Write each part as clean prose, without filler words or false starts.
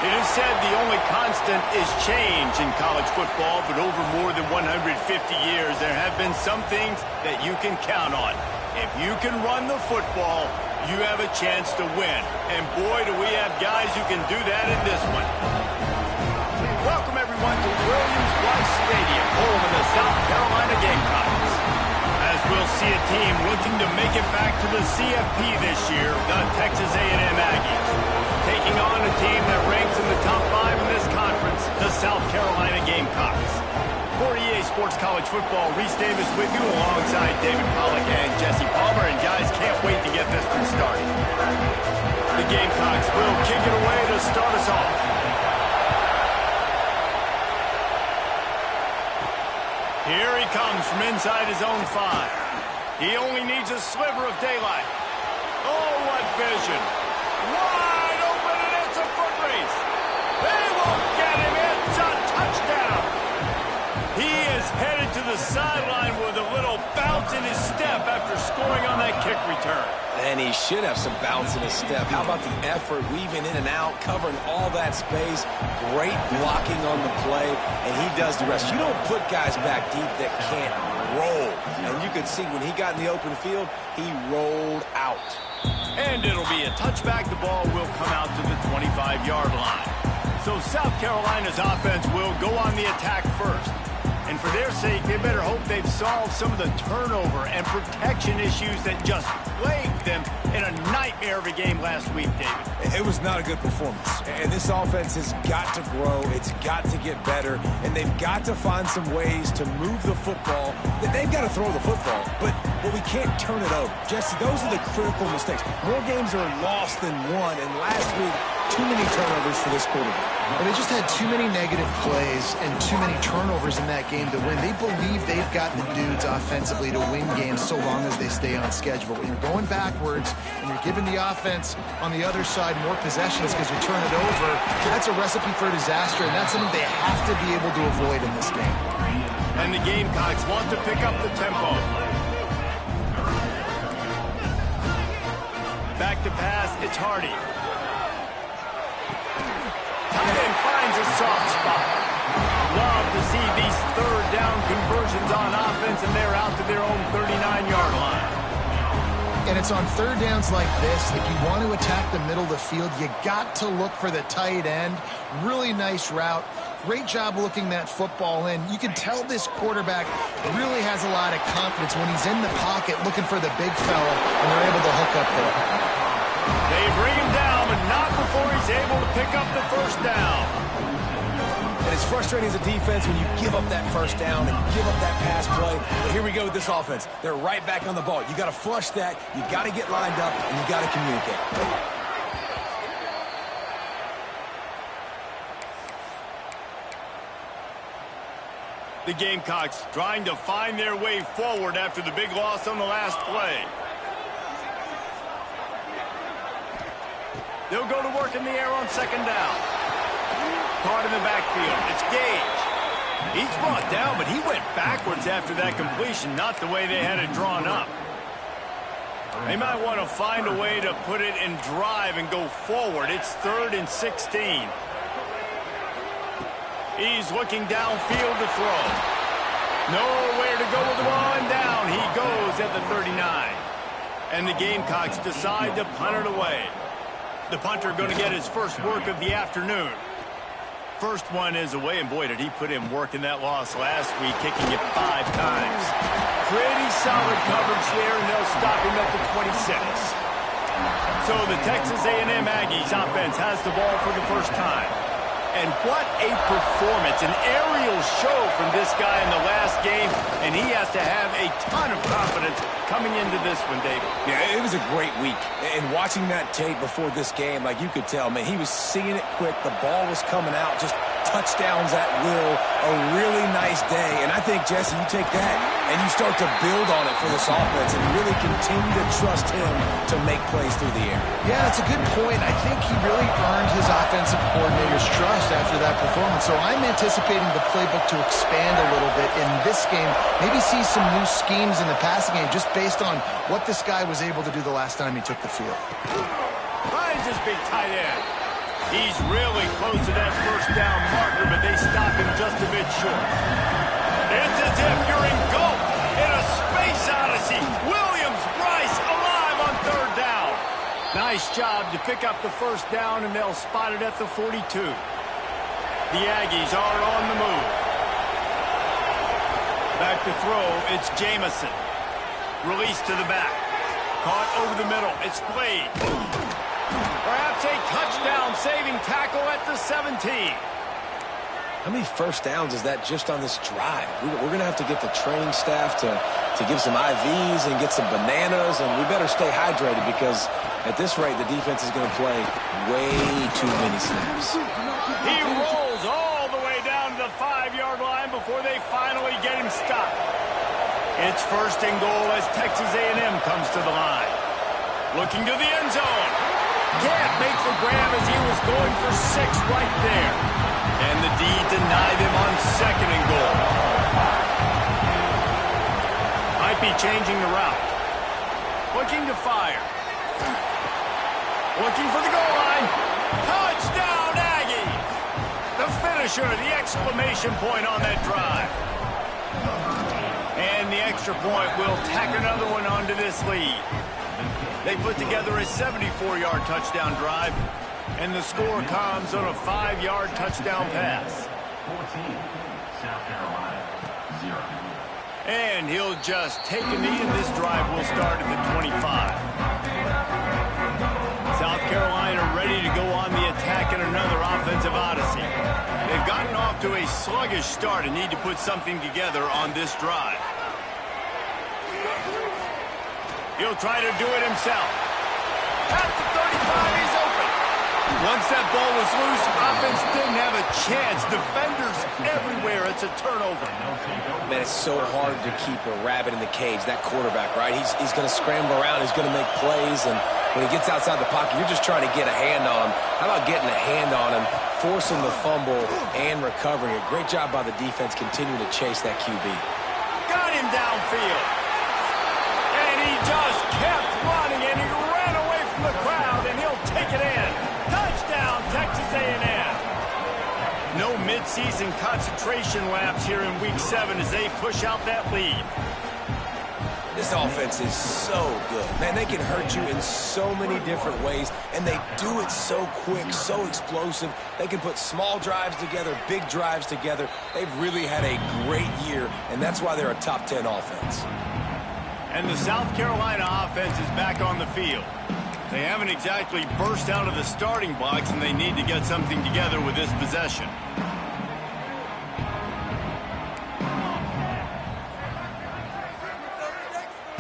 It is said the only constant is change in college football, but over more than 150 years, there have been some things that you can count on. If you can run the football, you have a chance to win. And boy, do we have guys who can do that in this one. Welcome, everyone, to Williams-Brice Stadium, home of the South Carolina Gamecocks. As we'll see a team looking to make it back to the CFP this year, the Texas A&M Aggies, taking on a team that ranks in the top 5 in this conference, the South Carolina Gamecocks. For EA Sports College Football, Reese Davis with you alongside David Pollack and Jesse Palmer, and guys, can't wait to get this one started. The Gamecocks will kick it away to start us off. Here he comes from inside his own 5. He only needs a sliver of daylight. Oh, what vision. Wide open, and it's a foot race. They won't get him. It's a touchdown. He is headed to the sideline with a little bounce in his step after scoring on that kick return. And he should have some bounce in his step. How about the effort, weaving in and out, covering all that space, great blocking on the play, and he does the rest. You don't put guys back deep that can't roll. And you could see when he got in the open field, he rolled out. And it'll be a touchback. The ball will come out to the 25-yard line. So South Carolina's offense will go on the attack first. And for their sake, they better hope they've solved some of the turnover and protection issues that just plagued them in a nightmare of a game last week, David. It was not a good performance. And this offense has got to grow. It's got to get better. And they've got to find some ways to move the football. They've got to throw the football, but we can't turn it over. Jesse, those are the critical mistakes. More games are lost than won. And last week, too many turnovers for this quarterback. Well, they just had too many negative plays and too many turnovers in that game to win. They believe they've got the dudes offensively to win games so long as they stay on schedule. But when you're going backwards and you're giving the offense on the other side more possessions because you turn it over, that's a recipe for disaster, and that's something they have to be able to avoid in this game. And the Gamecocks want to pick up the tempo. Back to pass, it's Hardy. Tight end finds a soft spot. Love to see these third down conversions on offense, and they're out to their own 39-yard line. And it's on third downs like this. If you want to attack the middle of the field, you got to look for the tight end. Really nice route. Great job looking that football in. You can tell this quarterback really has a lot of confidence when he's in the pocket looking for the big fella, and they're able to hook up there. They bring him down, but not before he's able to pick up the first down. And it's frustrating as a defense when you give up that first down and give up that pass play. But here we go with this offense. They're right back on the ball. You got to flush that. You got to get lined up, and you got to communicate. The Gamecocks trying to find their way forward after the big loss on the last play. They'll go to work in the air on second down. Caught in the backfield. It's Gage. He's brought down, but he went backwards after that completion, not the way they had it drawn up. They might want to find a way to put it in drive and go forward. It's 3rd and 16. He's looking downfield to throw. Nowhere to go with the ball, and down he goes at the 39. And the Gamecocks decide to punt it away. The punter going to get his first work of the afternoon. First one is away, and boy, did he put in work in that loss last week, kicking it 5 times. Pretty solid coverage there, and they'll stop him at the 26. So the Texas A&M Aggies offense has the ball for the first time. And what a performance, an aerial show from this guy in the last game, and he has to have a ton of confidence coming into this one, David. Yeah, it was a great week. And watching that tape before this game, like you could tell, man, he was seeing it quick. The ball was coming out, just touchdowns at will. A really nice day. And I think, Jesse, you take that and you start to build on it for this offense and really continue to trust him to make plays through the air. Yeah, that's a good point. I think he really earned his offensive coordinator's trust after that performance. So I'm anticipating the playbook to expand a little bit in this game. Maybe see some new schemes in the passing game just based on what this guy was able to do the last time he took the field. Finds his big tight end. He's really close to that first down marker, but they stop him just a bit short. It's as if you're engulfed in a space odyssey. Williams-Brice alive on third down. Nice job to pick up the first down, and they'll spot it at the 42. The Aggies are on the move. Back to throw, it's Jamison. Release to the back. Caught over the middle. It's Blade. Perhaps a touchdown-saving tackle at the 17. How many first downs is that just on this drive? We're going to have to get the training staff to give some IVs and get some bananas, and we better stay hydrated because at this rate, the defense is going to play way too many snaps. He rolls all the way down to the 5-yard line before they finally get him stopped. It's first and goal as Texas A&M comes to the line. Looking to the end zone. Can't make the grab as he was going for 6 right there. And the D denied him on second and goal. Might be changing the route. Looking to fire. Looking for the goal line. Touchdown, Aggies! The finisher, the exclamation point on that drive. And the extra point will tack another one onto this lead. They put together a 74-yard touchdown drive, and the score comes on a 5-yard touchdown pass. 14, South Carolina, 0. And he'll just take a knee, and this drive will start at the 25. South Carolina ready to go on the attack in another offensive odyssey. They've gotten off to a sluggish start and need to put something together on this drive. He'll try to do it himself. At the 35, he's open. Once that ball was loose, offense didn't have a chance. Defenders everywhere. It's a turnover. Man, it's so hard to keep a rabbit in the cage, that quarterback, right? He's going to scramble around. He's going to make plays, and when he gets outside the pocket, you're just trying to get a hand on him. How about getting a hand on him, forcing the fumble, and recovering? A great job by the defense continuing to chase that QB. Got him downfield. And he just kept running, and he ran away from the crowd, and he'll take it in. Touchdown, Texas A&M. No midseason concentration laps here in Week 7 as they push out that lead. This offense is so good. Man, they can hurt you in so many different ways, and they do it so quick, so explosive. They can put small drives together, big drives together. They've really had a great year, and that's why they're a top 10 offense. And the South Carolina offense is back on the field. They haven't exactly burst out of the starting blocks, and they need to get something together with this possession.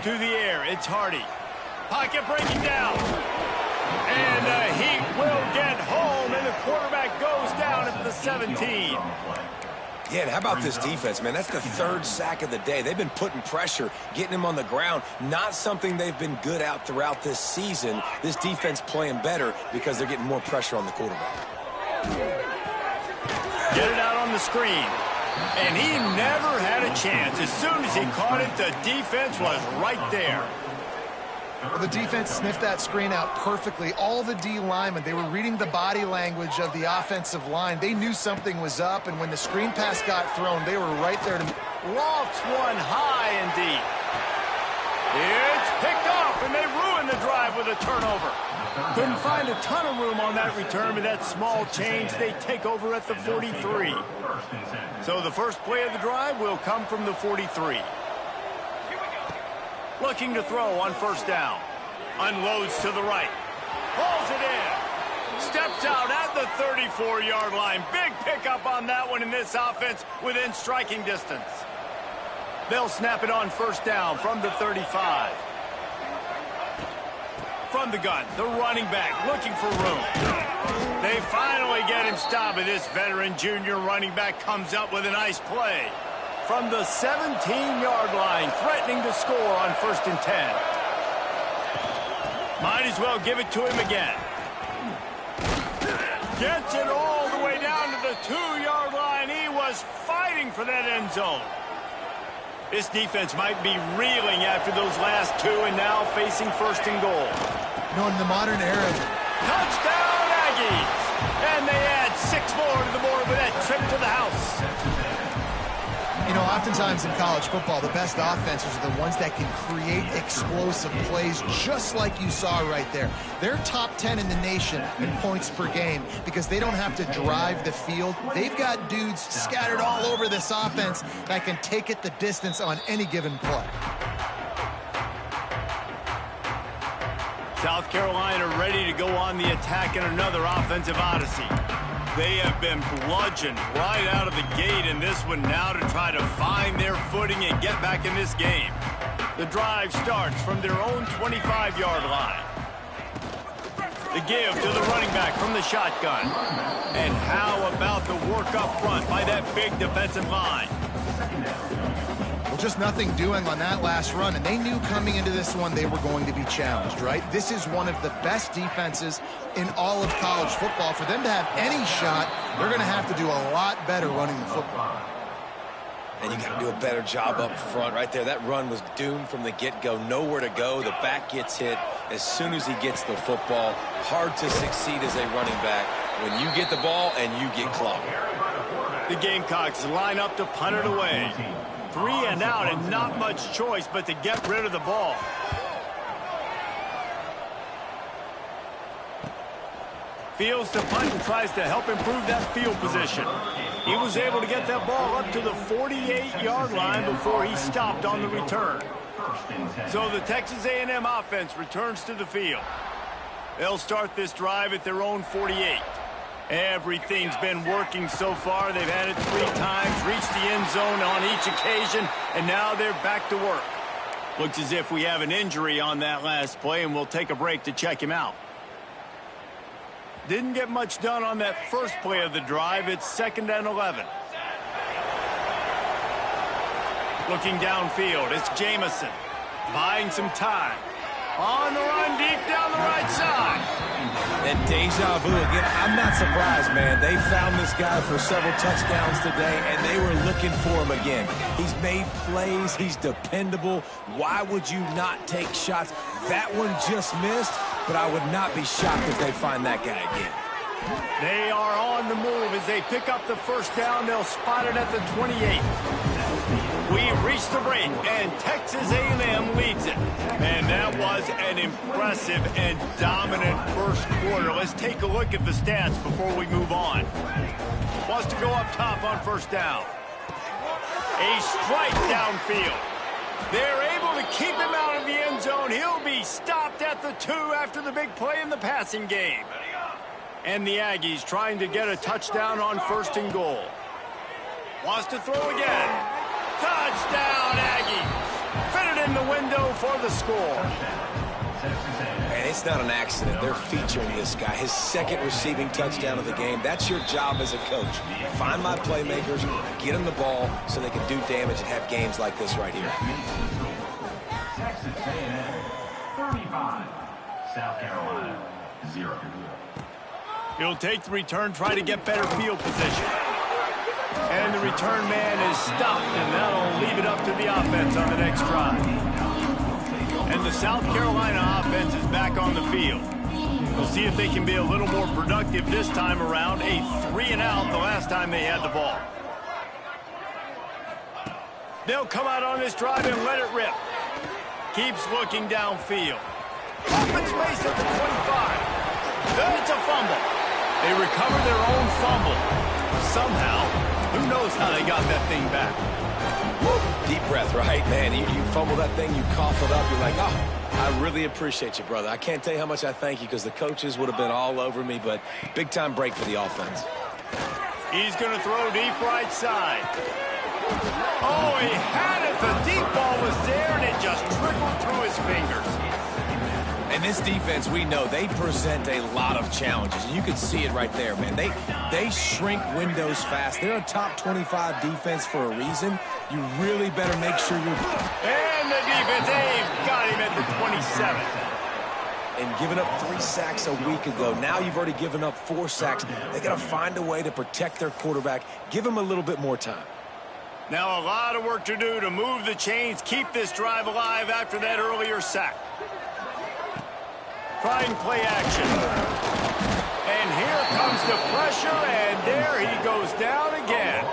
To the air, it's Hardy. Pocket breaking down. And the Heat will get home, and the quarterback goes down at the 17. Yeah, and how about this defense, man? That's the 3rd sack of the day. They've been putting pressure, getting him on the ground. Not something they've been good at throughout this season. This defense playing better because they're getting more pressure on the quarterback. Get it out on the screen. And he never had a chance. As soon as he caught it, the defense was right there. Well, the defense sniffed that screen out perfectly. All the D linemen, they were reading the body language of the offensive line. They knew something was up, and when the screen pass got thrown, they were right there to... Lofts one high and deep. It's picked off, and they ruin the drive with a turnover. Couldn't find a ton of room on that return, but that small change, they take over at the 43. So the first play of the drive will come from the 43. Looking to throw on first down. Unloads to the right. Pulls it in. Steps out at the 34-yard line. Big pickup on that one in this offense within striking distance. They'll snap it on first down from the 35. From the gun, the running back looking for room. They finally get him stopped, and this veteran junior running back comes up with a nice play. From the 17-yard line, threatening to score on 1st and 10. Might as well give it to him again. Gets it all the way down to the 2-yard line. He was fighting for that end zone. This defense might be reeling after those last 2 and now facing 1st and goal. You know, in the modern era... Touchdown, Aggies! And they add 6 more to the board with that trip to the house. You know, oftentimes in college football, the best offenses are the ones that can create explosive plays, just like you saw right there. They're top 10 in the nation in points per game because they don't have to drive the field. They've got dudes scattered all over this offense that can take it the distance on any given play. South Carolina ready to go on the attack in another offensive odyssey. They have been bludgeoned right out of the gate in this one now to try to find their footing and get back in this game. The drive starts from their own 25-yard line. The give to the running back from the shotgun. And how about the work up front by that big defensive line? Well, just nothing doing on that last run, and they knew coming into this one they were going to be challenged, right? This is one of the best defenses in all of college football. For them to have any shot, they're going to have to do a lot better running the football. And you got to do a better job up front right there. That run was doomed from the get-go. Nowhere to go. The back gets hit as soon as he gets the football. Hard to succeed as a running back when you get the ball and you get clobbered. The Gamecocks line up to punt it away. 3 and out and not much choice but to get rid of the ball. Fields to punt and tries to help improve that field position. He was able to get that ball up to the 48-yard line before he stopped on the return. So the Texas A&M offense returns to the field. They'll start this drive at their own 48. Everything's been working so far. They've had it 3 times, reached the end zone on each occasion, and now they're back to work. Looks as if we have an injury on that last play, and we'll take a break to check him out. Didn't get much done on that first play of the drive. It's 2nd and 11. Looking downfield, it's Jamison buying some time. On the run, deep down the right side. And deja vu again. I'm not surprised, man. They found this guy for several touchdowns today, and they were looking for him again. He's made plays. He's dependable. Why would you not take shots? That one just missed, but I would not be shocked if they find that guy again. They are on the move as they pick up the first down. They'll spot it at the 28. We've reached the break, and Texas A&M leads it. And that was an impressive and dominant first quarter. Let's take a look at the stats before we move on. Wants to go up top on first down. A strike downfield. They're able to keep him out of the end zone. He'll be stopped at the 2 after the big play in the passing game. And the Aggies trying to get a touchdown on 1st and goal. Wants to throw again. Touchdown, Aggies. Fit it in the window for the score. And it's not an accident. They're featuring this guy. His 2nd receiving touchdown of the game. That's your job as a coach. Find my playmakers, get them the ball so they can do damage and have games like this right here. Texas A&M 35, South Carolina 0. He'll take the return, try to get better field position. And the return man is stopped, and that'll leave it up to the offense on the next drive. And the South Carolina offense is back on the field. We'll see if they can be a little more productive this time around. A 3 and out the last time they had the ball. They'll come out on this drive and let it rip. Keeps looking downfield. Open space at the 25. Then it's a fumble. They recover their own fumble. Somehow. Who knows how they got that thing back? Deep breath, right? Man, you fumble that thing, you cough it up, you're like, oh, I really appreciate you, brother. I can't tell you how much I thank you because the coaches would have been all over me, but big-time break for the offense. He's going to throw deep right side. Oh, he had it. The deep ball was there, and it just trickled through his fingers. And this defense, we know, they present a lot of challenges. And you can see it right there, man. They shrink windows fast. They're a top 25 defense for a reason. You really better make sure you're... And the defense, they've got him at the 27. And giving up 3 sacks a week ago. Now you've already given up 4 sacks. They got to find a way to protect their quarterback. Give him a little bit more time. Now a lot of work to do to move the chains, keep this drive alive after that earlier sack. Trying play action. And And here comes the pressure, and there he goes down again.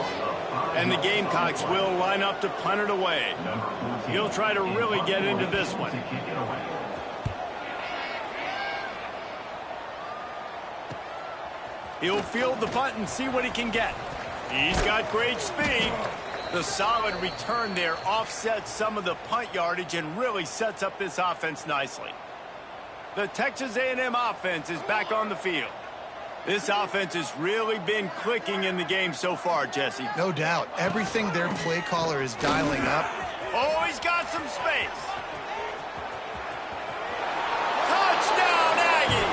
And the Gamecocks will line up to punt it away. He'll try to really get into this one. He'll field the punt and see what he can get. He's got great speed. The solid return there offsets some of the punt yardage and really sets up this offense nicely. The Texas A&M offense is back on the field. This offense has really been clicking in the game so far, Jesse. No doubt. Everything their play caller is dialing up. Oh, he's got some space. Touchdown, Aggie!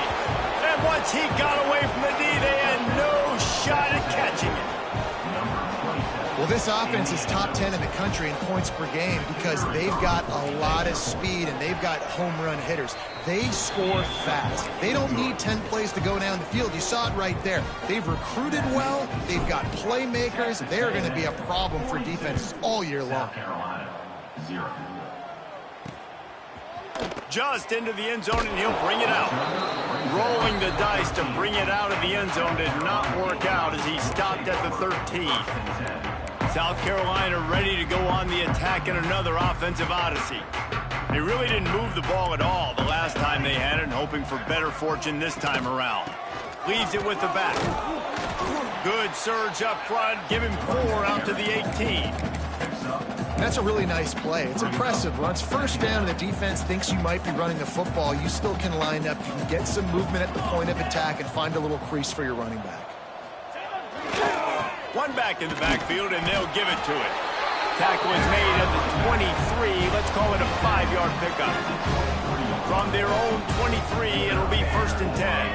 And once he got away from the D, they had no shot at catching it. Well, this offense is top 10 in the country in points per game because they've got a lot of speed and they've got home run hitters. They score fast. They don't need 10 plays to go down the field. You saw it right there. They've recruited well. They've got playmakers. They're going to be a problem for defenses all year long. S.Carolina, 0. Just into the end zone, and he'll bring it out. Rolling the dice to bring it out of the end zone did not work out as he stopped at the 13. South Carolina ready to go on the attack in another offensive odyssey. They really didn't move the ball at all the last time they had it, and hoping for better fortune this time around. Leaves it with the back. Good surge up front. Give him 4 out to the 18. That's a really nice play. It's impressive. Once first down and the defense thinks you might be running the football, you still can line up. You can get some movement at the point of attack and find a little crease for your running back. One back in the backfield, and they'll give it to it. Tackle is made at the 23. Let's call it a 5-yard pickup. From their own 23, it'll be 1st and 10.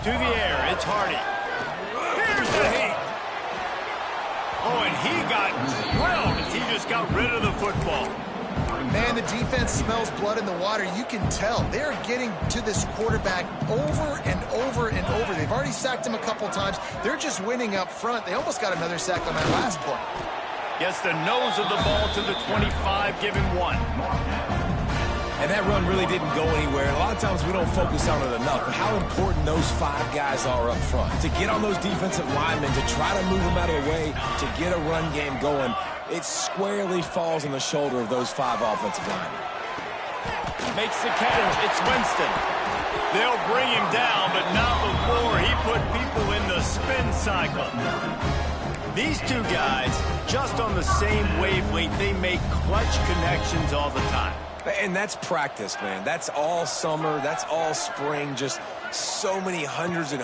To the air, it's Hardy. Here's the heat. Oh, and he got drilled as he just got rid of the football. Man, the defense smells blood in the water. You can tell. They're getting to this quarterback over and over and over. They've already sacked him a couple times. They're just winning up front. They almost got another sack on that last play. Gets the nose of the ball to the 25, give him 1. And that run really didn't go anywhere. A lot of times we don't focus on it enough, but how important those 5 guys are up front. To get on those defensive linemen, to try to move them out of the way, to get a run game going, it squarely falls on the shoulder of those 5 offensive linemen. Makes the catch. It's Winston. They'll bring him down, but not before he put people in the spin cycle. These 2 guys, just on the same wavelength, they make clutch connections all the time. And that's practice, man. That's all summer. That's all spring. Just so many hundreds and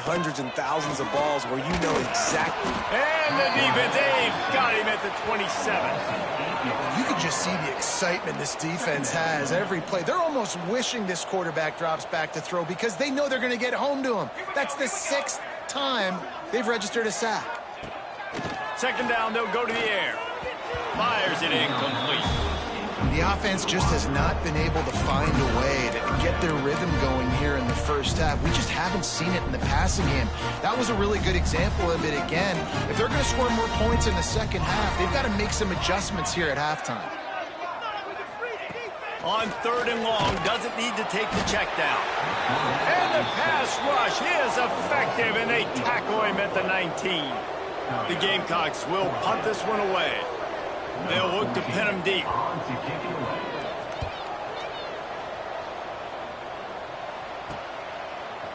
thousands of balls where you know exactly. And the defense, they've got him at the 27. You can just see the excitement this defense has every play. They're almost wishing this quarterback drops back to throw because they know they're going to get home to him. That's the 6th time they've registered a sack. 2nd down, they'll go to the air. Fires it incomplete. The offense just has not been able to find a way to get their rhythm going here in the first half. We just haven't seen it in the passing game. That was a really good example of it again. If they're going to score more points in the second half, they've got to make some adjustments here at halftime. On 3rd and long, doesn't need to take the check down. And the pass rush is effective, and they tackle him at the 19. The Gamecocks will punt this one away. They'll look to pin him deep.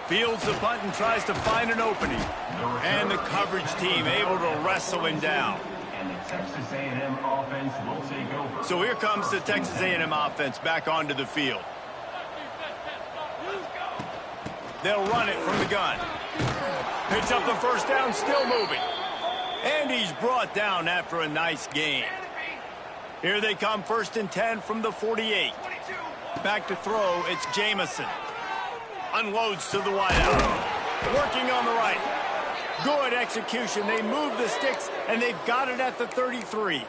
Fields the punt and tries to find an opening. And the coverage team able to wrestle him down. And the Texas A&M offense will take over. So here comes the Texas A&M offense back onto the field. They'll run it from the gun. Picks up the 1st down, still moving. And he's brought down after a nice gain. Here they come, 1st and 10 from the 48. Back to throw, it's Jamison. Unloads to the wideout. Working on the right. Good execution. They move the sticks, and they've got it at the 33.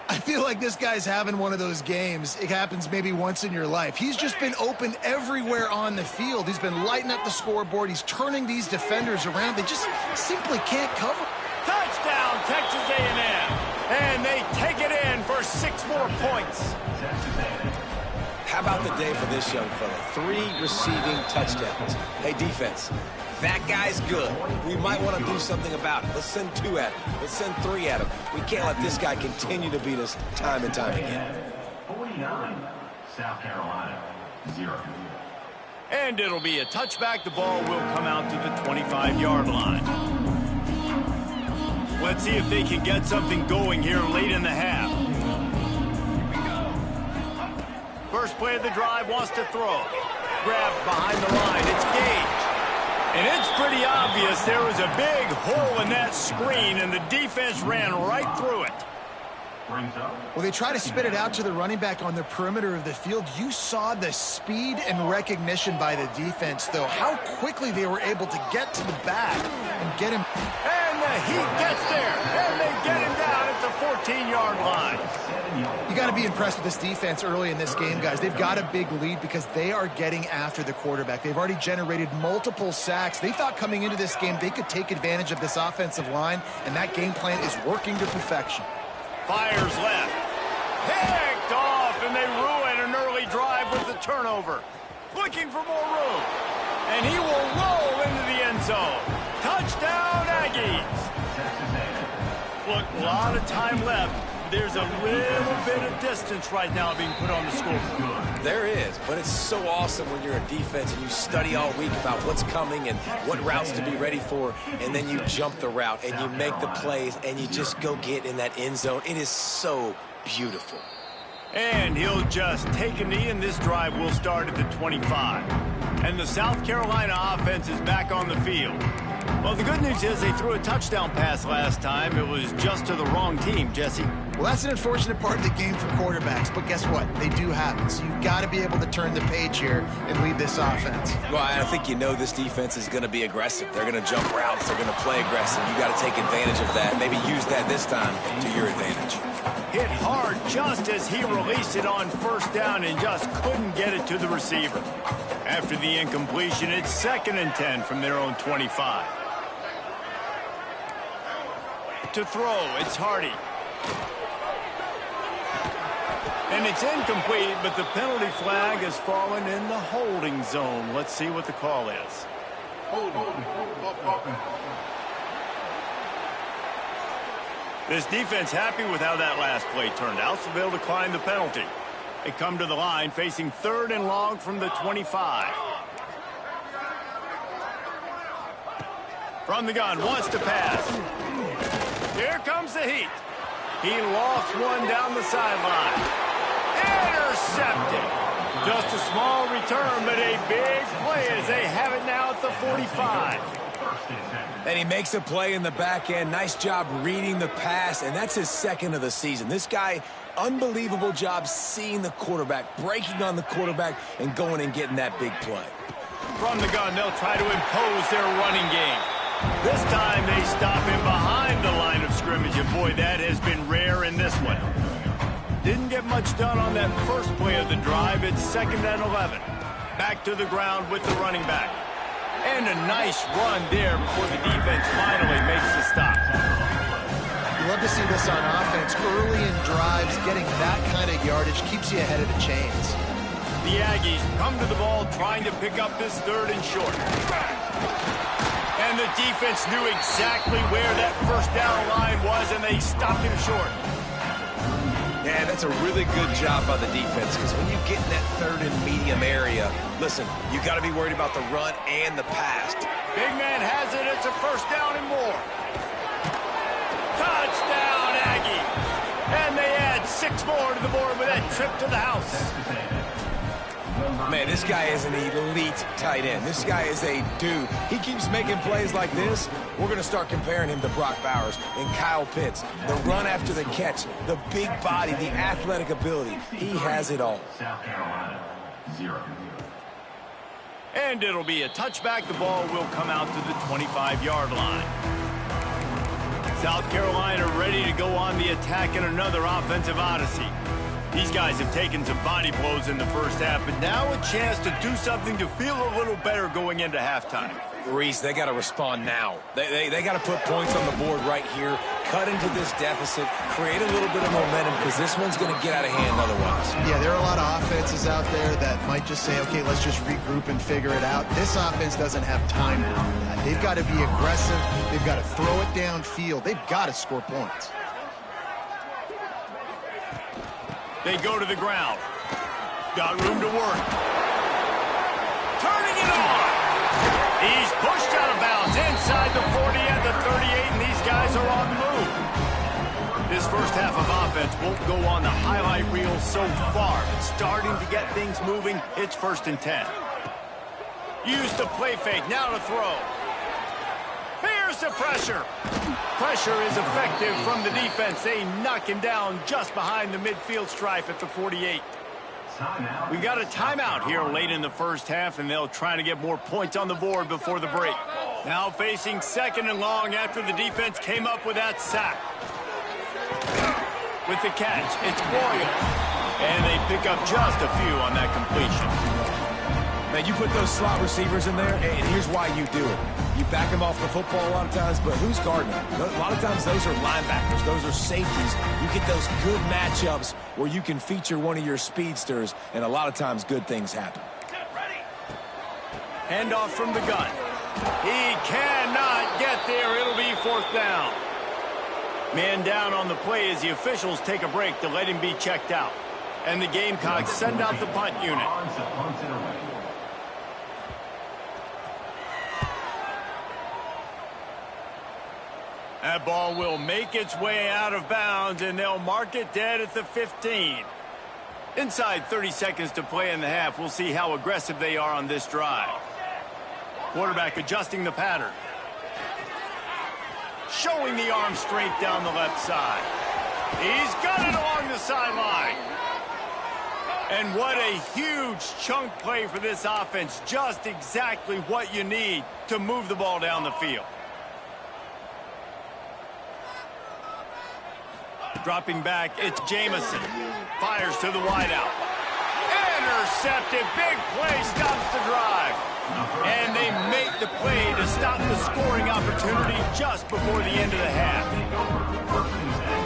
I feel like this guy's having one of those games. It happens maybe once in your life. He's just been open everywhere on the field. He's been lighting up the scoreboard. He's turning these defenders around. They just simply can't cover. Touchdown, Texas A&M. And they take it in for 6 more points. How about the day for this young fella? 3 receiving touchdowns. Hey, defense, that guy's good. We might want to do something about it. Let's send 2 at him. Let's send 3 at him. We can't let this guy continue to beat us time and time again. 49, South Carolina, 0. And it'll be a touchback. The ball will come out to the 25-yard line. Let's see if they can get something going here late in the half. First play of the drive, wants to throw. Grabbed behind the line. It's Gage. And it's pretty obvious there was a big hole in that screen, and the defense ran right through it. Well, they try to spit it out to the running back on the perimeter of the field. You saw the speed and recognition by the defense, though. How quickly they were able to get to the back and get him. And the Heat gets there, and they get him down at the 14-yard line. You got to be impressed with this defense early in this game, guys. They've got a big lead because they are getting after the quarterback. They've already generated multiple sacks. They thought coming into this game they could take advantage of this offensive line, and that game plan is working to perfection. Fires left. Picked off, and they ruin an early drive with the turnover. Looking for more room. And he will roll into the end zone. Touchdown, Aggies. Look, a lot of time left. There's a little bit of distance right now being put on the scoreboard. There is, but it's so awesome when you're a defense and you study all week about what's coming and what routes to be ready for, and then you jump the route and you make the plays and you just go get in that end zone. It is so beautiful. And he'll just take a knee, and this drive will start at the 25. And the South Carolina offense is back on the field. Well, the good news is they threw a touchdown pass last time. It was just to the wrong team, Jesse. Well, that's an unfortunate part of the game for quarterbacks, but guess what? They do happen, so you've got to be able to turn the page here and lead this offense. Well, I think you know this defense is going to be aggressive. They're going to jump routes. They're going to play aggressive. You got to take advantage of that. Maybe use that this time to your advantage. Hit hard just as he released it on first down and just couldn't get it to the receiver. After the incompletion, it's 2nd and 10 from their own 25. To throw, it's Hardy. And it's incomplete, but the penalty flag has fallen in the holding zone. Let's see what the call is. This defense happy with how that last play turned out, so they'll decline the penalty. They come to the line facing 3rd and long from the 25. From the gun, wants to pass. Here comes the Heat. He lost one down the sideline. Intercepted. Just a small return, but a big play as they have it now at the 45. And he makes a play in the back end. Nice job reading the pass, and that's his 2nd of the season. This guy, unbelievable job seeing the quarterback, breaking on the quarterback, and going and getting that big play. From the gun, they'll try to impose their running game. This time they stop him behind the line of scrimmage, and boy, that has been rare in this one. Didn't get much done on that first play of the drive. It's 2nd and 11. Back to the ground with the running back. And a nice run there before the defense finally makes the stop. You love to see this on offense. Early in drives, getting that kind of yardage keeps you ahead of the chains. The Aggies come to the ball trying to pick up this 3rd and short. And the defense knew exactly where that first down line was, and they stopped him short. Yeah, that's a really good job by the defense, because when you get in that 3rd and medium area, listen, you got to be worried about the run and the pass. Big man has it. It's a 1st down and more. Touchdown, Aggie. And they add 6 more to the board with that trip to the house. Man, this guy is an elite tight end. This guy is a dude. He keeps making plays like this. We're going to start comparing him to Brock Bowers and Kyle Pitts. The run after the catch, the big body, the athletic ability. He has it all. South Carolina, 0. And it'll be a touchback. The ball will come out to the 25-yard line. South Carolina ready to go on the attack in another offensive odyssey. These guys have taken some body blows in the first half, but now a chance to do something to feel a little better going into halftime. Reese, they got to respond now. They got to put points on the board right here, cut into this deficit, create a little bit of momentum because this one's going to get out of hand otherwise. Yeah, there are a lot of offenses out there that might just say, okay, let's just regroup and figure it out. This offense doesn't have time now. They've got to be aggressive. They've got to throw it downfield. They've got to score points. They go to the ground. Got room to work. Turning it on. He's pushed out of bounds inside the 40 and the 38, and these guys are on the move. This first half of offense won't go on the highlight reel so far. It's starting to get things moving. It's 1st and 10. Use the play fake. Now to throw. Here's the pressure. Pressure is effective from the defense. They knock him down just behind the midfield stripe at the 48. We got a timeout here late in the first half, and they'll try to get more points on the board before the break. Now facing 2nd and long after the defense came up with that sack. With the catch, it's Boyle. And they pick up just a few on that completion. Now, you put those slot receivers in there, and here's why you do it. You back them off the football a lot of times, but who's guarding them? A lot of times those are linebackers. Those are safeties. You get those good matchups where you can feature one of your speedsters, and a lot of times good things happen. Handoff from the gun. He cannot get there. It'll be 4th down. Man down on the play as the officials take a break to let him be checked out. And the Gamecocks send out the punt unit. That ball will make its way out of bounds, and they'll mark it dead at the 15. Inside 30 seconds to play in the half. We'll see how aggressive they are on this drive. Quarterback adjusting the pattern. Showing the arm strength down the left side. He's got it along the sideline. And what a huge chunk play for this offense. Just exactly what you need to move the ball down the field. Dropping back, it's Jamison. Fires to the wideout. Intercepted. Big play stops the drive. And they make the play to stop the scoring opportunity just before the end of the half.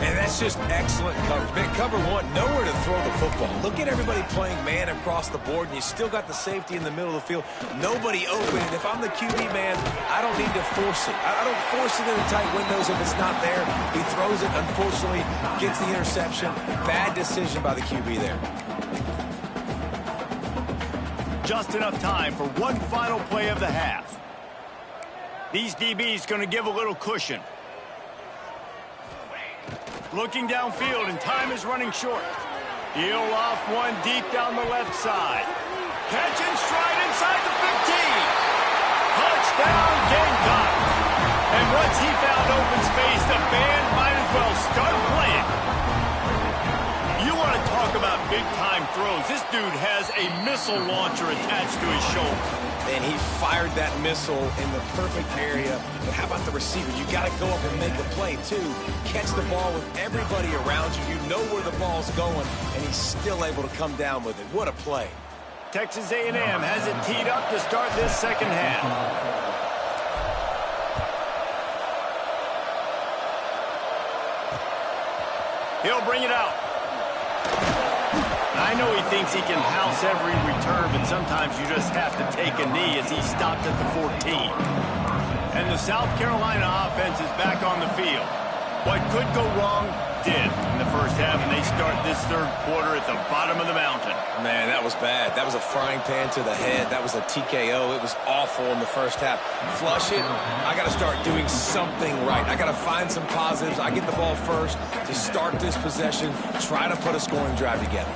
And that's just excellent coverage. Man, cover one, nowhere to throw the football. Look at everybody playing man across the board, and you still got the safety in the middle of the field. Nobody open. And if I'm the QB, man, I don't need to force it. I don't force it into tight windows if it's not there. He throws it, unfortunately, gets the interception. Bad decision by the QB there. Just enough time for one final play of the half. These DBs going to give a little cushion. Looking downfield, and time is running short. He'll off one deep down the left side. Catch and stride inside the 15. Touchdown, Gamecocks. And once he found open space, the band might as well start playing. You want to talk about big-time throws. This dude has a missile launcher attached to his shoulder. And he fired that missile in the perfect area. But how about the receiver? You got to go up and make a play, too. Catch the ball with everybody around you. You know where the ball's going, and he's still able to come down with it. What a play. Texas A&M has it teed up to start this second half. He'll bring it out. I know he thinks he can house every return, but sometimes you just have to take a knee as he stopped at the 14. And the South Carolina offense is back on the field. What could go wrong did in the first half, and they start this third quarter at the bottom of the mountain. Man, that was bad. That was a frying pan to the head. That was a TKO. It was awful in the first half. Flush it. I got to start doing something right. I got to find some positives. I get the ball first to start this possession, try to put a scoring drive together.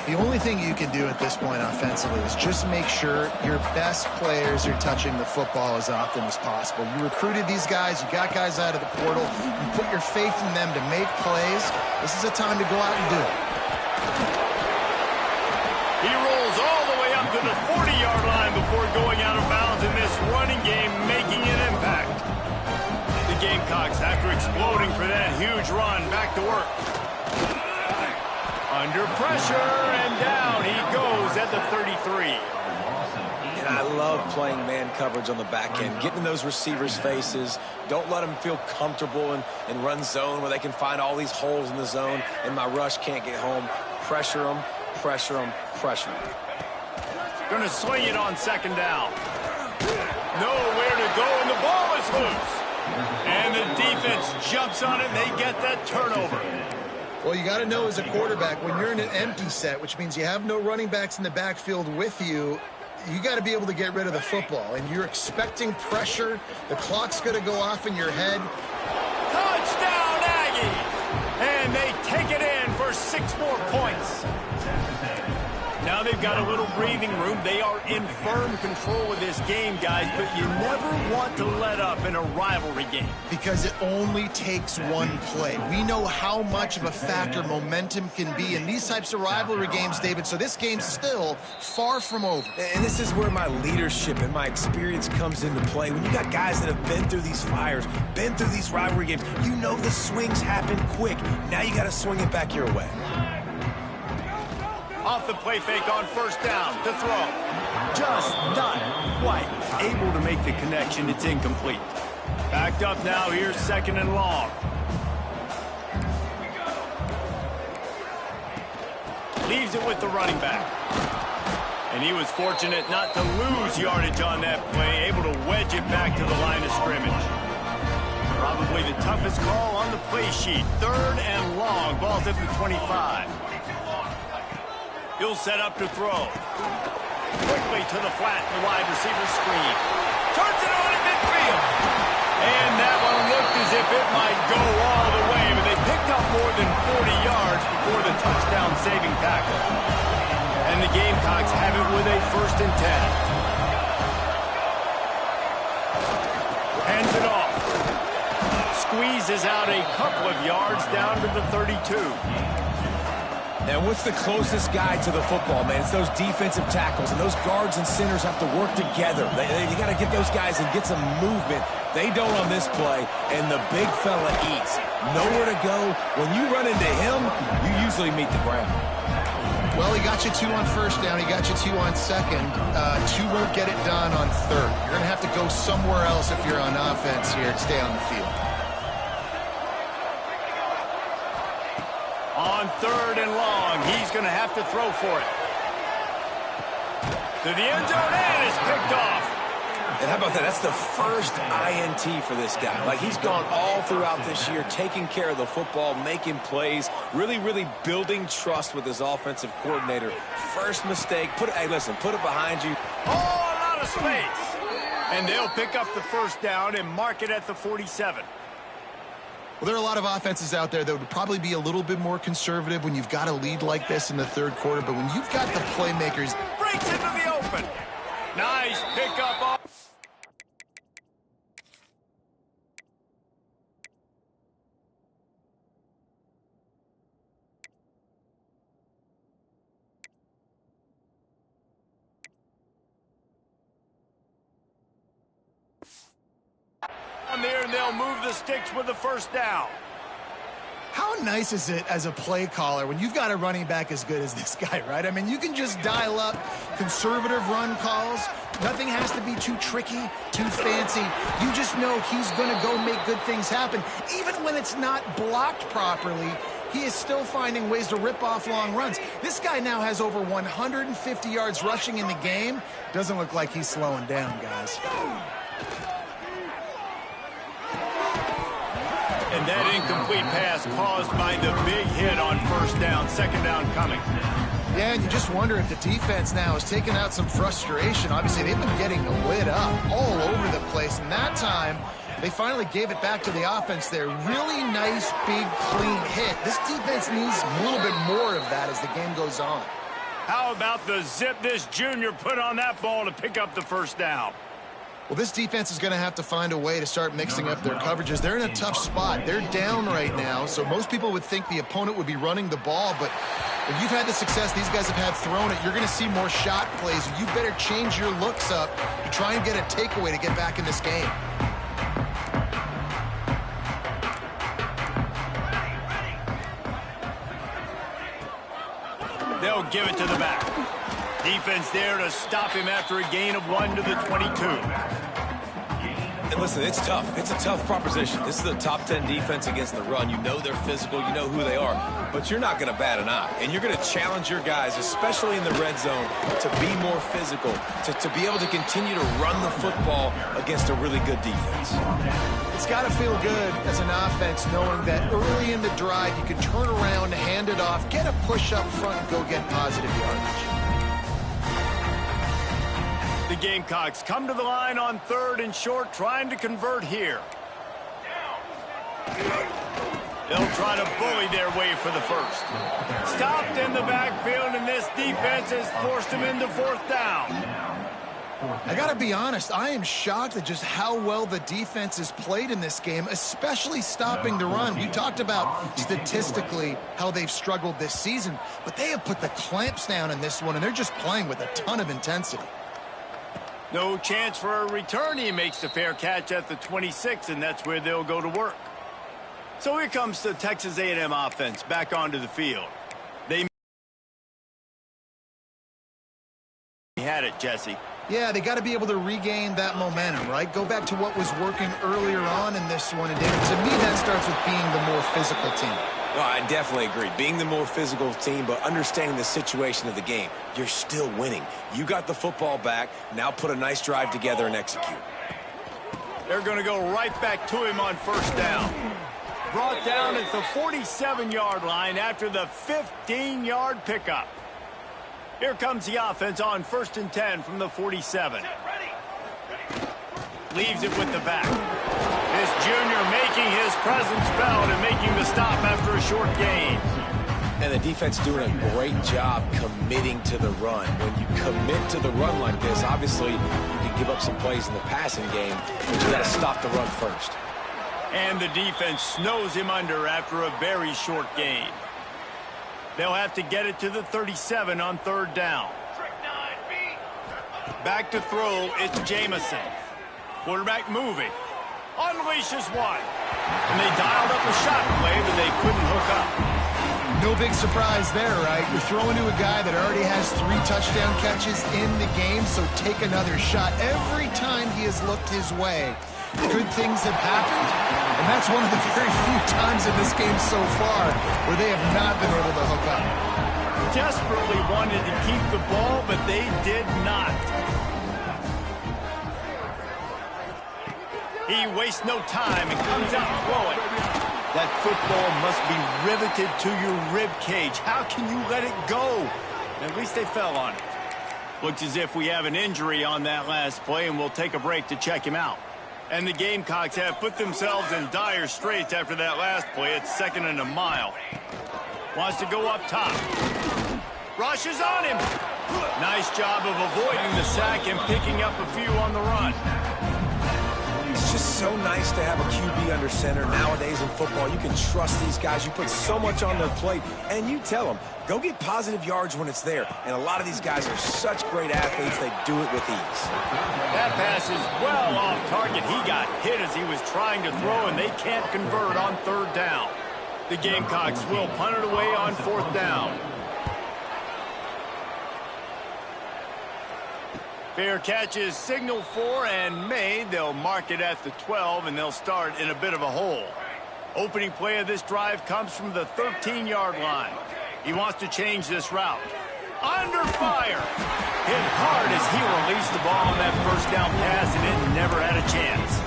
The only thing you can do at this point offensively is just make sure your best players are touching the football as often as possible. You recruited these guys. You got guys out of the portal. You put your faith in them to make plays. This is a time to go out and do it. He rolls all the way up to the 40-yard line before going out of bounds in this running game, making an impact. The Gamecocks, after exploding for that huge run, back to work. Under pressure, and down he goes at the 33. And I love playing man coverage on the back end, getting in those receivers' faces. Don't let them feel comfortable in run zone where they can find all these holes in the zone and my rush can't get home. Pressure them, pressure them, pressure them. Going to swing it on second down. Nowhere to go, and the ball is loose. And the defense jumps on it, and they get that turnover. Well, you got to know as a quarterback, when you're in an empty set, which means you have no running backs in the backfield with you, you got to be able to get rid of the football. And you're expecting pressure. The clock's going to go off in your head. Touchdown, Aggies! And they take it in for 6 more points. Now they've got a little breathing room. They are in firm control of this game, guys, but you never want to let up in a rivalry game. Because it only takes one play. We know how much of a factor momentum can be in these types of rivalry games, David, so this game's still far from over. And this is where my leadership and my experience comes into play. When you got guys that have been through these fires, been through these rivalry games, you know the swings happen quick. Now you got to swing it back your way. Off the play fake on first down to throw. Just not quite able to make the connection. It's incomplete. Backed up now. Here's second and long. Leaves it with the running back. And he was fortunate not to lose yardage on that play. Able to wedge it back to the line of scrimmage. Probably the toughest call on the play sheet. Third and long. Ball's at the 25. He'll set up to throw. Quickly to the flat, the wide receiver screen. Turns it on in midfield. And that one looked as if it might go all the way, but they picked up more than 40 yards before the touchdown-saving tackle. And the Gamecocks have it with a 1st and 10. Hands it off. Squeezes out a couple of yards down to the 32. And what's the closest guy to the football, man? It's those defensive tackles, and those guards and centers have to work together. You got to get those guys and get some movement. They don't on this play, and the big fella eats. Nowhere to go. When you run into him, you usually meet the ground. Well, he got you 2 on first down. He got you 2 on second. 2 won't get it done on third. You're going to have to go somewhere else if you're on offense here to stay on the field. On third and long, he's going to have to throw for it. To the end zone, and it's picked off. And how about that? That's the first INT for this guy. Like, he's gone all throughout this year, taking care of the football, making plays, really, really building trust with his offensive coordinator. First mistake, hey, listen, put it behind you. Oh, a lot of space. And they'll pick up the first down and mark it at the 47. Well, there are a lot of offenses out there that would probably be a little bit more conservative when you've got a lead like this in the third quarter, but when you've got the playmakers... Breaks into the open. Nice pickup off. On there, and they'll move the sticks with the first down. How nice is it as a play caller when you've got a running back as good as this guy, right? I mean, you can just dial up conservative run calls. Nothing has to be too tricky, too fancy. You just know he's going to go make good things happen. Even when it's not blocked properly, he is still finding ways to rip off long runs. This guy now has over 150 yards rushing in the game. Doesn't look like he's slowing down, guys. And that incomplete pass caused by the big hit on first down. Second down coming. Yeah, and you just wonder if the defense now is taking out some frustration. Obviously, they've been getting lit up all over the place. And that time, they finally gave it back to the offense there. Really nice, big, clean hit. This defense needs a little bit more of that as the game goes on. How about the zip this junior put on that ball to pick up the first down? Well, this defense is going to have to find a way to start mixing up their coverages. They're in a tough spot. They're down right now, so most people would think the opponent would be running the ball, but if you've had the success these guys have had throwing it, you're going to see more shot plays. You better change your looks up to try and get a takeaway to get back in this game. They'll give it to the back. Defense there to stop him after a gain of 1 to the 22. And listen, it's tough. It's a tough proposition. This is a top 10 defense against the run. You know they're physical. You know who they are. But you're not going to bat an eye. And you're going to challenge your guys, especially in the red zone, to be more physical, to be able to continue to run the football against a really good defense. It's got to feel good as an offense knowing that early in the drive you can turn around, hand it off, get a push up front, and go get positive yardage. The Gamecocks come to the line on 3rd and short, trying to convert here. They'll try to bully their way for the first. Stopped in the backfield, and this defense has forced them into 4th down. I got to be honest, I am shocked at just how well the defense has played in this game, especially stopping the run. You talked about statistically how they've struggled this season, but they have put the clamps down in this one, and they're just playing with a ton of intensity. No chance for a return. He makes the fair catch at the 26, and that's where they'll go to work. So here comes the Texas A&M offense back onto the field. They had it, Jesse. Yeah, they got to be able to regain that momentum, right? Go back to what was working earlier on in this one. And David, to me, that starts with being the more physical team. Well, I definitely agree. Being the more physical team, but understanding the situation of the game. You're still winning. You got the football back. Now put a nice drive together and execute. They're going to go right back to him on 1st down. Brought down at the 47-yard line after the 15-yard pickup. Here comes the offense on 1st and 10 from the 47. Leaves it with the back. This junior making his presence felt and making the stop after a short gain. And the defense doing a great job committing to the run. When you commit to the run like this, obviously you can give up some plays in the passing game, but you got to stop the run first. And the defense snows him under after a very short gain. They'll have to get it to the 37 on 3rd down. Back to throw, it's Jamison. Quarterback moving. Unleashes one. And they dialed up a shot play, but they couldn't hook up. No big surprise there, right? You're throwing to a guy that already has 3 touchdown catches in the game, so take another shot. Every time he has looked his way, good things have happened, and that's one of the very few times in this game so far where they have not been able to hook up. Desperately wanted to keep the ball, but they did not. He wastes no time and comes out throwing. That football must be riveted to your rib cage. How can you let it go? At least they fell on it. Looks as if we have an injury on that last play, and we'll take a break to check him out. And the Gamecocks have put themselves in dire straits after that last play. It's 2nd and a mile. Wants to go up top. Rushes on him. Nice job of avoiding the sack and picking up a few on the run. It's just so nice to have a QB under center. Nowadays in football, you can trust these guys. You put so much on their plate, and you tell them, go get positive yards when it's there. And a lot of these guys are such great athletes, they do it with ease. That pass is well off target. He got hit as he was trying to throw, and they can't convert on 3rd down. The Gamecocks will punt it away on 4th down. Fair catch is signaled for and made. They'll mark it at the 12, and they'll start in a bit of a hole. Opening play of this drive comes from the 13-yard line. He wants to change this route. Under fire. Hit hard as he released the ball on that 1st down pass, and it never had a chance.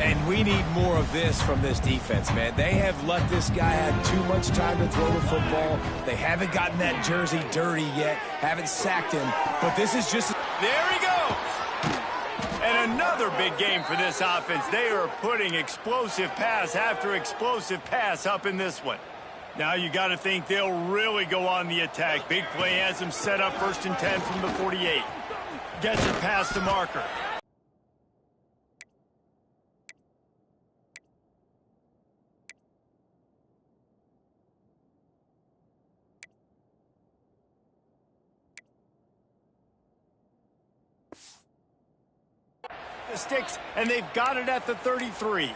And we need more of this from this defense, man. They have let this guy have too much time to throw the football. They haven't gotten that jersey dirty yet, haven't sacked him. But this is just... There he goes. And another big game for this offense. They are putting explosive pass after explosive pass up in this one. Now you got to think they'll really go on the attack. Big play has them set up 1st and 10 from the 48. Gets it past the marker. The sticks, and they've got it at the 33.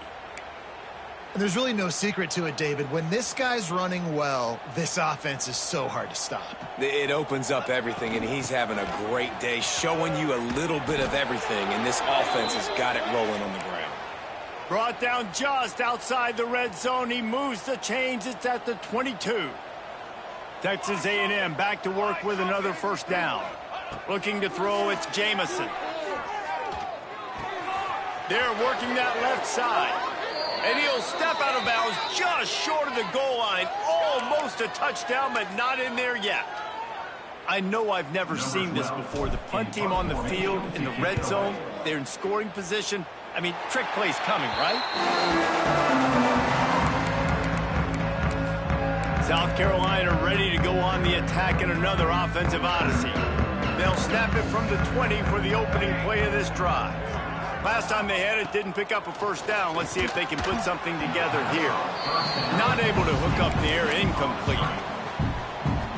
And there's really no secret to it, David. When this guy's running well, this offense is so hard to stop. It opens up everything, and he's having a great day, showing you a little bit of everything, and this offense has got it rolling on the ground. Brought down just outside the red zone. He moves the chains. It's at the 22. Texas A&M back to work with another first down. Looking to throw, it's Jamison. They're working that left side. And he'll step out of bounds just short of the goal line. Almost a touchdown, but not in there yet. I know I've never seen this before. The punt team on the field in the red zone. They're in scoring position. I mean, trick play's coming, right? South Carolina ready to go on the attack in another offensive odyssey. They'll snap it from the 20 for the opening play of this drive. Last time they had it, didn't pick up a first down. Let's see if they can put something together here. Not able to hook up there, incomplete.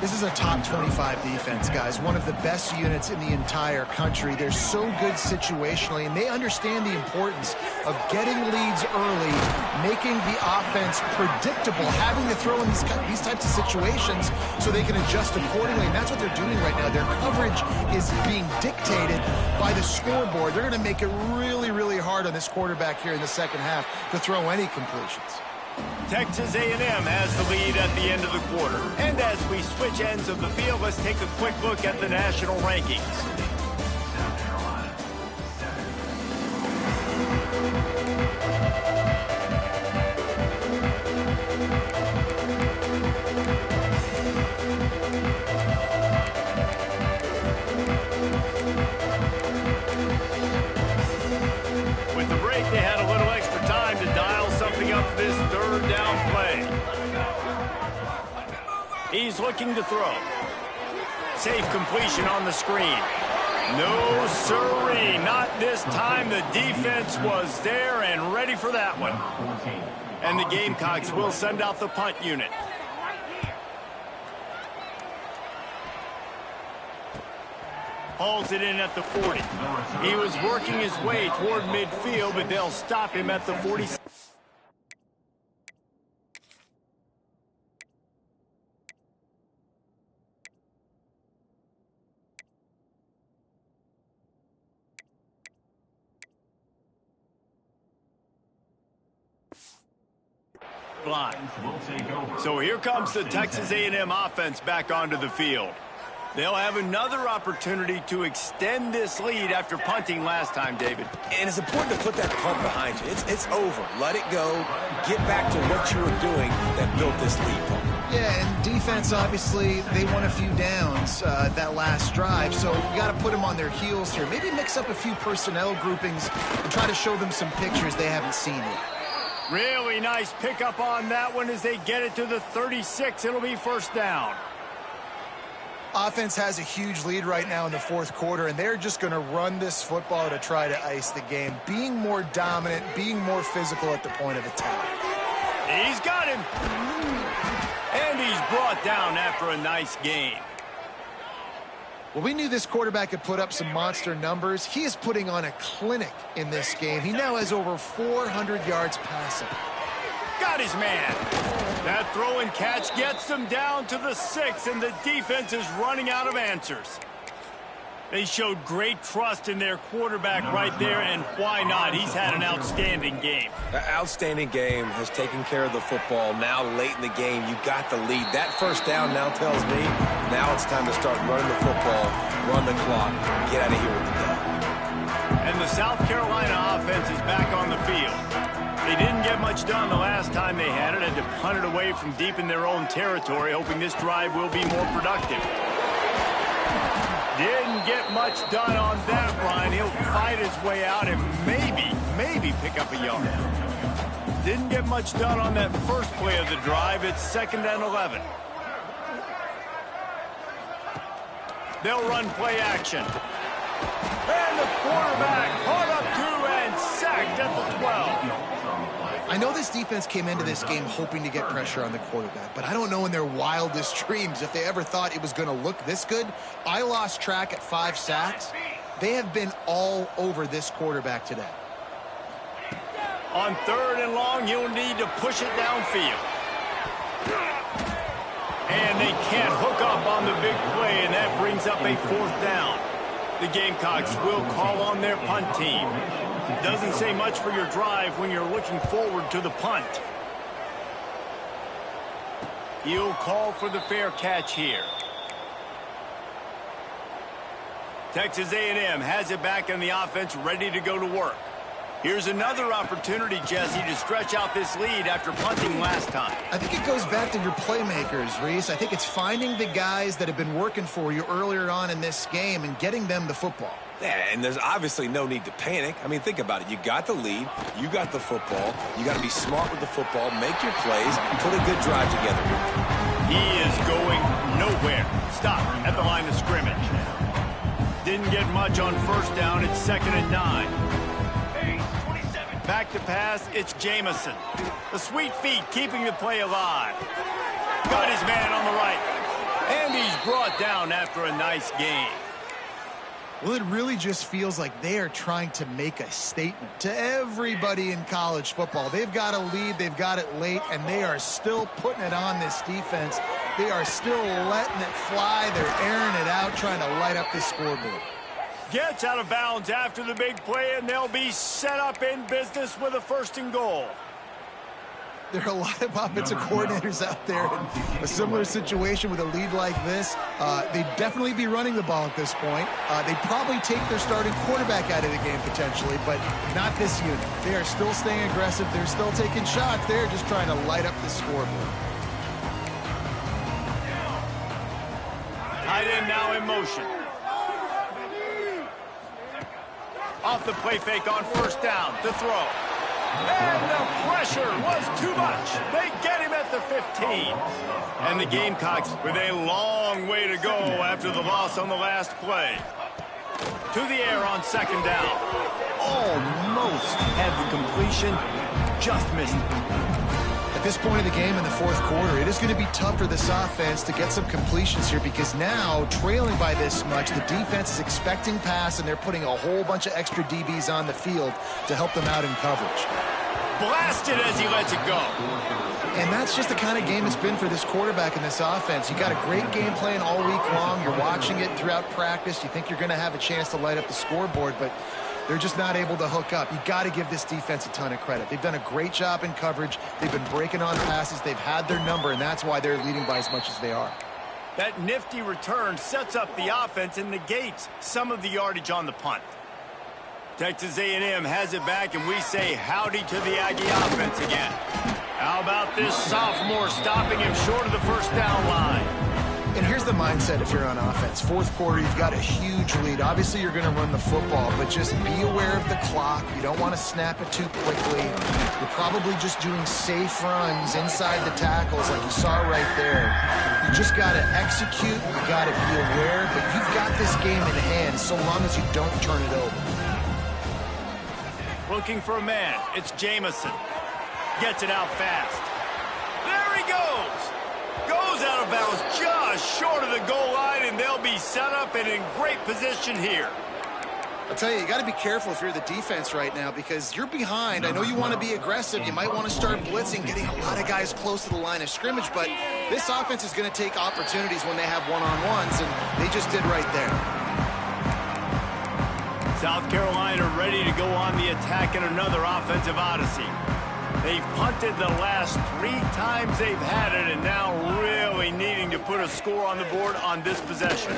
This is a top 25 defense, guys. One of the best units in the entire country. They're so good situationally, and they understand the importance of getting leads early, making the offense predictable, having to throw in these types of situations so they can adjust accordingly. And that's what they're doing right now. Their coverage is being dictated by the scoreboard. They're going to make it really, really hard on this quarterback here in the second half to throw any completions. Texas A&M has the lead at the end of the quarter. And as we switch ends of the field, let's take a quick look at the national rankings. With the break, they had a little extra time to dial something up this third down play. He's looking to throw. Safe completion on the screen. No siree, not this time. The defense was there and ready for that one. And the Gamecocks will send out the punt unit. Hauls it in at the 40. He was working his way toward midfield, but they'll stop him at the 40. So here comes the Texas A&M offense back onto the field. They'll have another opportunity to extend this lead after punting last time, David. And it's important to put that punt behind you. It's over. Let it go. Get back to what you were doing that built this lead punt. Yeah, and defense, obviously, they won a few downs that last drive, so you got to put them on their heels here. Maybe mix up a few personnel groupings and try to show them some pictures they haven't seen yet. Really nice pickup on that one as they get it to the 36. It'll be first down. Offense has a huge lead right now in the fourth quarter, and they're just going to run this football to try to ice the game, being more dominant, being more physical at the point of attack. He's got him. And he's brought down after a nice gain. Well, we knew this quarterback could put up some monster numbers. He is putting on a clinic in this game. He now has over 400 yards passing. Got his man. That throw and catch gets them down to the 6, and the defense is running out of answers. They showed great trust in their quarterback right there, and why not? He's had an outstanding game. An outstanding game, has taken care of the football. Now late in the game, you got the lead. That first down now tells me now it's time to start running the football, run the clock, get out of here with the day. And the South Carolina offense is back on the field. They didn't get much done the last time they had it, and to punt it away from deep in their own territory, hoping this drive will be more productive. Didn't get much done on that run. He'll fight his way out and maybe pick up a yard. Didn't get much done on that first play of the drive. It's 2nd and 11. They'll run play action. And the quarterback caught up to and sacked at the 12. I know this defense came into this game hoping to get pressure on the quarterback, but I don't know in their wildest dreams if they ever thought it was going to look this good. I lost track at 5 sacks. They have been all over this quarterback today. On 3rd and long, he'll need to push it downfield. And they can't hook up on the big play, and that brings up a 4th down. The Gamecocks will call on their punt team. Doesn't say much for your drive when you're looking forward to the punt. He'll call for the fair catch here. Texas A&M has it back in the offense, ready to go to work. Here's another opportunity, Jesse, to stretch out this lead after punting last time. I think it goes back to your playmakers, Reese. I think it's finding the guys that have been working for you earlier on in this game and getting them the football. Yeah, and there's obviously no need to panic. I mean, think about it. You got the lead. You got the football. You got to be smart with the football, make your plays, put a good drive together here. He is going nowhere. Stop at the line of scrimmage. Didn't get much on 1st down. It's 2nd and 9. Back to pass, it's Jamison. The sweet feet keeping the play alive. Got his man on the right. And he's brought down after a nice gain. Well, it really just feels like they are trying to make a statement to everybody in college football. They've got a lead, they've got it late, and they are still putting it on this defense. They are still letting it fly. They're airing it out, trying to light up this scoreboard. Gets out of bounds after the big play, and they'll be set up in business with a 1st and goal. There are a lot of offensive coordinators out there in a similar situation with a lead like this. They'd definitely be running the ball at this point. They'd probably take their starting quarterback out of the game potentially, but not this unit. They are still staying aggressive. They're still taking shots. They're just trying to light up the scoreboard. Tight end now in motion. Off the play fake on 1st down to throw. And the pressure was too much. They get him at the 15. And the Gamecocks with a long way to go after the loss on the last play. To the air on 2nd down. Almost had the completion. Just missed it. At this point of the game in the 4th quarter, it is going to be tough for this offense to get some completions here because now, trailing by this much, the defense is expecting pass, and they're putting a whole bunch of extra DBs on the field to help them out in coverage. Blasted as he lets it go. And that's just the kind of game it's been for this quarterback in this offense. You got a great game plan all week long. You're watching it throughout practice. You think you're going to have a chance to light up the scoreboard, but they're just not able to hook up. You got to give this defense a ton of credit. They've done a great job in coverage. They've been breaking on passes. They've had their number, and that's why they're leading by as much as they are. That nifty return sets up the offense and negates some of the yardage on the punt. Texas A&M has it back, and we say howdy to the Aggie offense again. How about this sophomore stopping him short of the 1st down line? And here's the mindset if you're on offense. 4th quarter, you've got a huge lead. Obviously, you're going to run the football, but just be aware of the clock. You don't want to snap it too quickly. You're probably just doing safe runs inside the tackles like you saw right there. You just got to execute. You got to be aware, but you've got this game in hand so long as you don't turn it over. Looking for a man. It's Jamison. Gets it out fast. There he goes. Goes out of bounds just short of the goal line, and they'll be set up and in great position here. I'll tell you got to be careful if you're the defense right now because you're behind. I know you want to be aggressive. You might want to start blitzing, getting a lot of guys close to the line of scrimmage, but this offense is going to take opportunities when they have one-on-ones, and they just did right there. South Carolina ready to go on the attack in another offensive odyssey. They've punted the last 3 times they've had it, and now really needing to put a score on the board on this possession.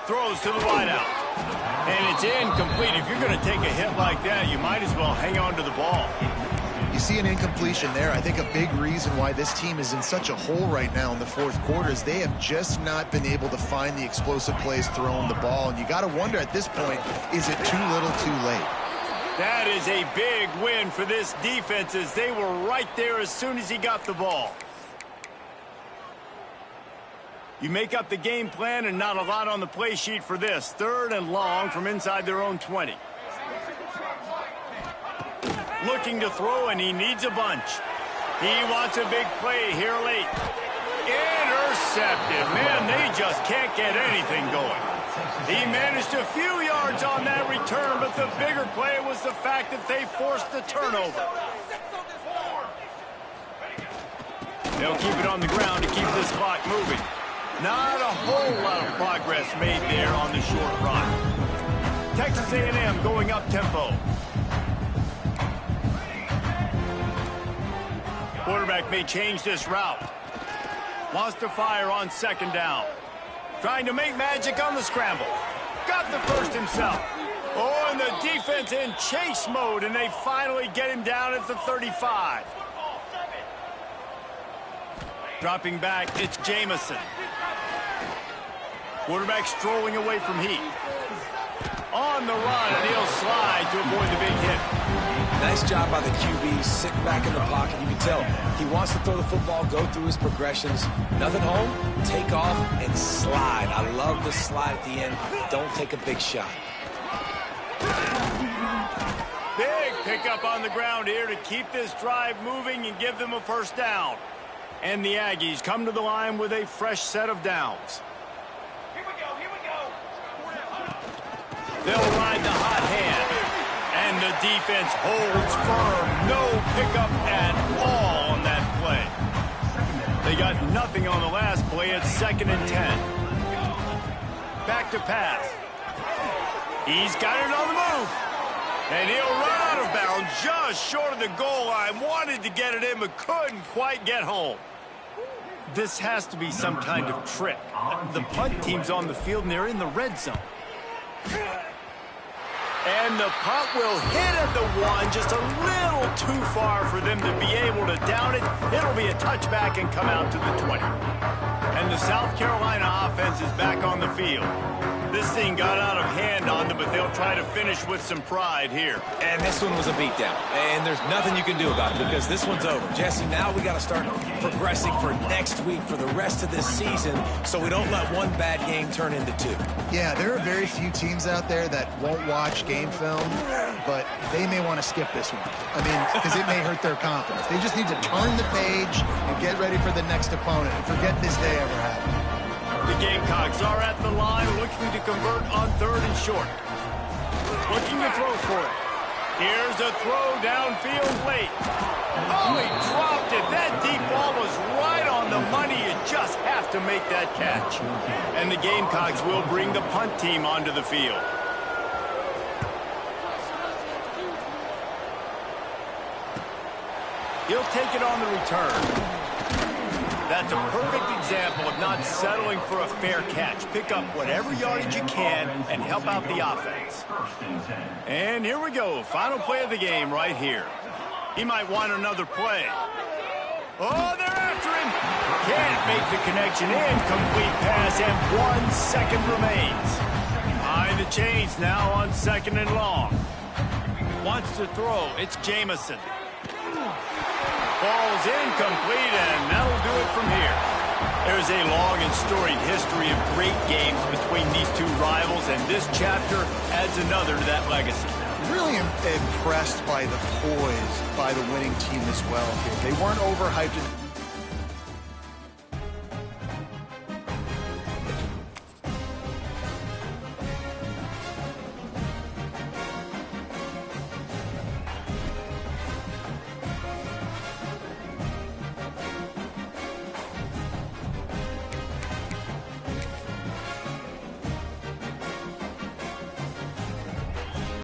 Throws to the wideout. And it's incomplete. If you're going to take a hit like that, you might as well hang on to the ball. You see an incompletion there. I think a big reason why this team is in such a hole right now in the 4th quarter is they have just not been able to find the explosive plays throwing the ball. And you got to wonder at this point, is it too little too late? That is a big win for this defense as they were right there as soon as he got the ball. You make up the game plan and not a lot on the play sheet for this. 3rd and long from inside their own 20. Looking to throw, and he needs a bunch. He wants a big play here late. Intercepted. Man, they just can't get anything going. He managed a few yards on that return, but the bigger play was the fact that they forced the turnover. They'll keep it on the ground to keep this clock moving. Not a whole lot of progress made there on the short run. Texas A&M going up tempo. Quarterback may change this route. Wants to fire on second down. Trying to make magic on the scramble. Got the first himself. Oh, and the defense in chase mode, and they finally get him down at the 35. Dropping back, it's Jamison. Quarterback strolling away from Heat. On the run, and he'll slide to avoid the big hit. Nice job by the QB, sitting back in the pocket. You can tell he wants to throw the football, go through his progressions. Nothing home, take off, and slide. I love the slide at the end. Don't take a big shot. Big pickup on the ground here to keep this drive moving and give them a first down. And the Aggies come to the line with a fresh set of downs. They'll ride the hot hand. And the defense holds firm. No pickup at all on that play. They got nothing on the last play. It's 2nd and 10. Back to pass. He's got it on the move. And he'll run out of bounds just short of the goal line. Wanted to get it in, but couldn't quite get home. This has to be some kind of trick. The punt team's on the field, and they're in the red zone. And the punt will hit at the 1, just a little too far for them to be able to down it. It'll be a touchback and come out to the 20. And the South Carolina offense is back on the field. This thing got out of hand on them, but they'll try to finish with some pride here. And this one was a beatdown. And there's nothing you can do about it because this one's over. Jesse, now we got to start progressing for next week, for the rest of this season, so we don't let one bad game turn into 2. Yeah, there are very few teams out there that won't watch game film, but they may want to skip this one. I mean, because it may hurt their confidence. They just need to turn the page and get ready for the next opponent and forget this day ever happened. The Gamecocks are at the line looking to convert on 3rd and short. Looking to throw for it. Here's a throw downfield late. Oh, he dropped it. That deep ball was right on the money. You just have to make that catch. And the Gamecocks will bring the punt team onto the field. He'll take it on the return. That's a perfect example of not settling for a fair catch. Pick up whatever yardage you can and help out the offense. And here we go. Final play of the game right here. He might want another play. Oh, they're after him. Can't make the connection. Incomplete pass, and 1 second remains. Behind the chains now on 2nd and long. Wants to throw. It's Jamison. Ball's incomplete, and that'll do it from here. There's a long and storied history of great games between these two rivals, and this chapter adds another to that legacy. Really impressed by the poise by the winning team as well here. They weren't overhyped.